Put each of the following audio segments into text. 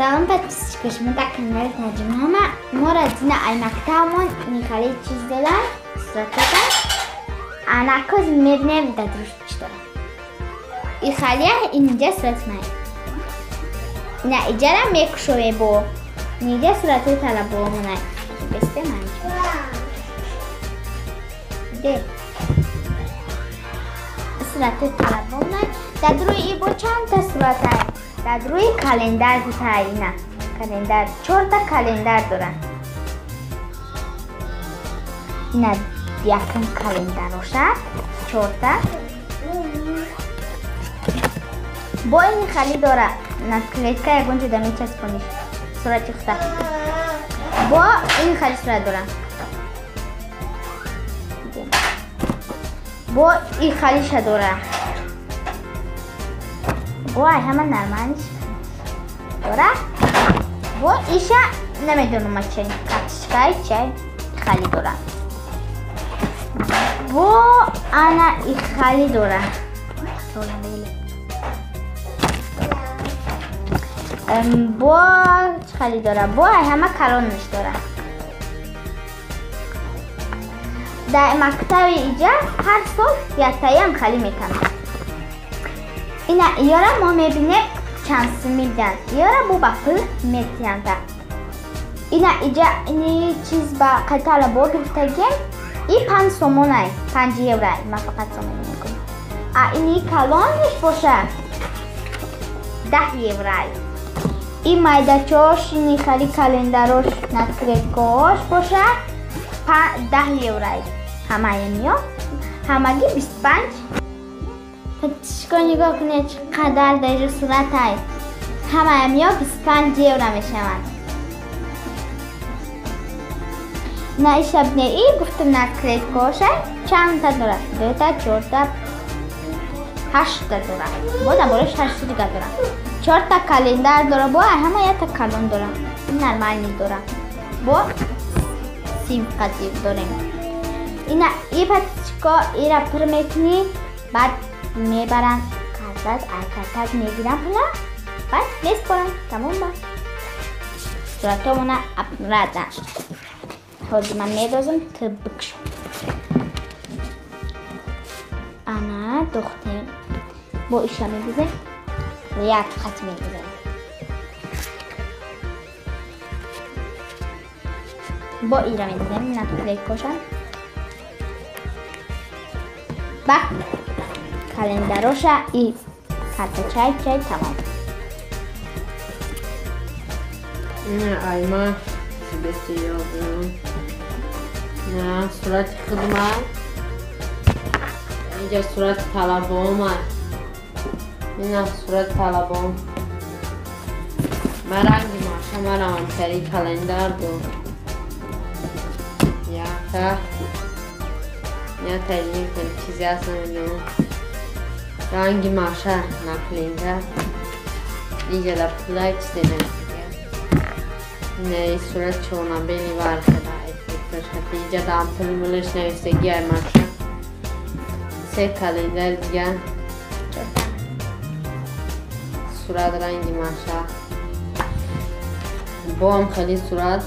Salom подписчикам, мы так каналът на Джимама. Мора дина аймактамон нихали чиздолар стратата. А на коз мирнем да дружчитора. И халия инджа стратмай. На иджара мекшове бо. Ниджа стратата ла бо мунай. Бесте манчо. Де. Стратата ла бо мунай. Да други и бо чанта стратай. در روی کلندر تعیینه کلندر 4 تا کلندر دارن اینا یکم کلندر روشه 4 تا با این خالی داره نکلیتکا یگونجا دمی چسبونیش صورتی خسته با این خالی صورت داره با این خالیش داره وای همه نرمانش داره و ایشا نمیدونم چه کاتشکای چه خالی داره و انا ای خالی داره با چه خالی داره با همه کلونش داره در مکتب اینجا هر سال یکتایم خالی میکنم اینا یارا ما میبینیم چانس میدن یارا بو با پول میتیان تا اینا اینجا اینی چیز با قطعه با گفتگیم ای 5 سومونای 5 یورای من فقط سومون میکنم اینی کلانش باشه 10 یورای این مایداچوش اینی خالی کلندروش نکریکوش باشه 10 یورای همه میاد همگی 25 پتشکو نگاه کنید چقدر در صورت های همه امیا 25 یورو میشوند نه ای شب نه ای گفتم نکرید کوشه چند تا داره 2 تا 4 تا 8 تا داره بودا برش 8 دیگه داره 4 تا کلندر داره با همه یک تا کلون داره نرمالی داره با سیم قدیم داریم اینا ای پتشکو ای را پر میکنی بعد میبرن کارت کارت میگیرن پلا بعد میسپرن تموم با صورتمون ابردن حالا من میدازم تا بکشم انا دختر با ایشا میگیزه و یک خط میگیزه با ایرا میگیزم نتوکلی کشم با کلندروشا ای کارت چای تمام نه ایما بسیار نه صورت خدمت اینجا صورت طلبام این صورت طلبام مرنگی ماشا مرم کری کلندر دو یا تا یا ترین چیزی هست نمیدونم رنگی ماشه نکلینده اینجا در پلای چیزی نمیده نه ای صورت چونه بینی برخه دا اینجا دام پلمولش نویستگی های ماشه 3 کلندر دیگه صورت رنگی ماشه با هم خیلی صورت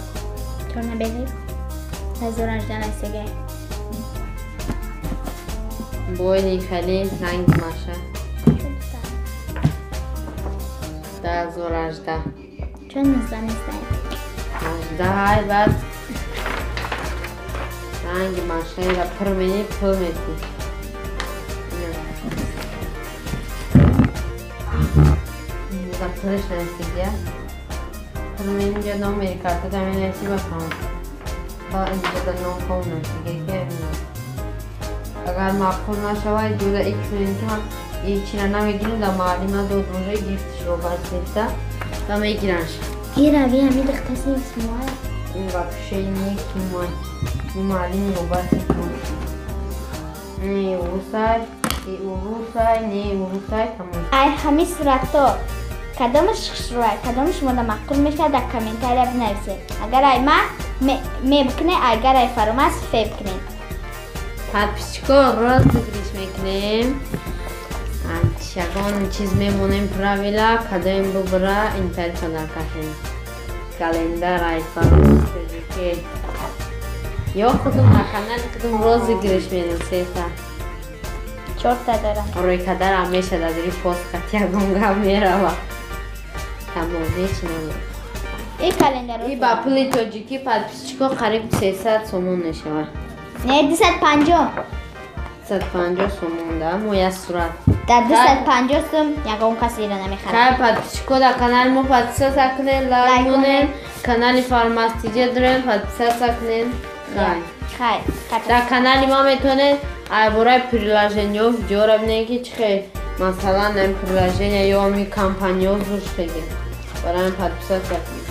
چونه بینی نزورنش نویستگی بوینی خیلی رنگ ماشه 10 زور 18 چون نزده 18 های بعد رنگ ماشه را پر منی پر میتی اینجا پرش نسیدیه پر منی اینجا نام میری کارتا دمی نسی بکنم تا اینجا در نام کون نسیگه که اگر معقول نشود جوده ایکس میدیم که این چینا نمیگیریم در معلومه دو دونجه گیفتش رو برسیده تا میگیرنش گیره بیا می دختسی اسموها این بپشه نیک این معلومه رو برسیده نی اوروسای ای اوروسای نی اوروسای تمام ای همه صورتو کدامش خشروه کدامش مورد معقول میشه در کامنتاری بنویسید اگر ای ما می بکنه اگر ای فراماس فی بکنید پدپیچکو راز بگریش میکنیم Антишагон чиз мемонем правила, кадаем бубра интерканал кашем. Календар айфон ки ё худум на канал кудум розыгрыш менависета. 4 та дорам. Рӯи кадар ҳамеша дар пост кат ягон гап мерава. Тамом мечинам. И календар. И ба пули тоҷикӣ подписчико қариб 300 сомон мешавад. Не 250. 150 сомон да, моя сурат. Дар 250 сум ягон касиро намехарад. Кай подписчико дар канали мо подписация кунед, лайк кунед, канали Фармастиҷа дорем, подписация кунед. Хай. Дар канали ма метавонед бораи приложениё видеоро бинед ки чӣ хел масалан ин приложение ё ами компания зуш бегир. Барои подписация кунед.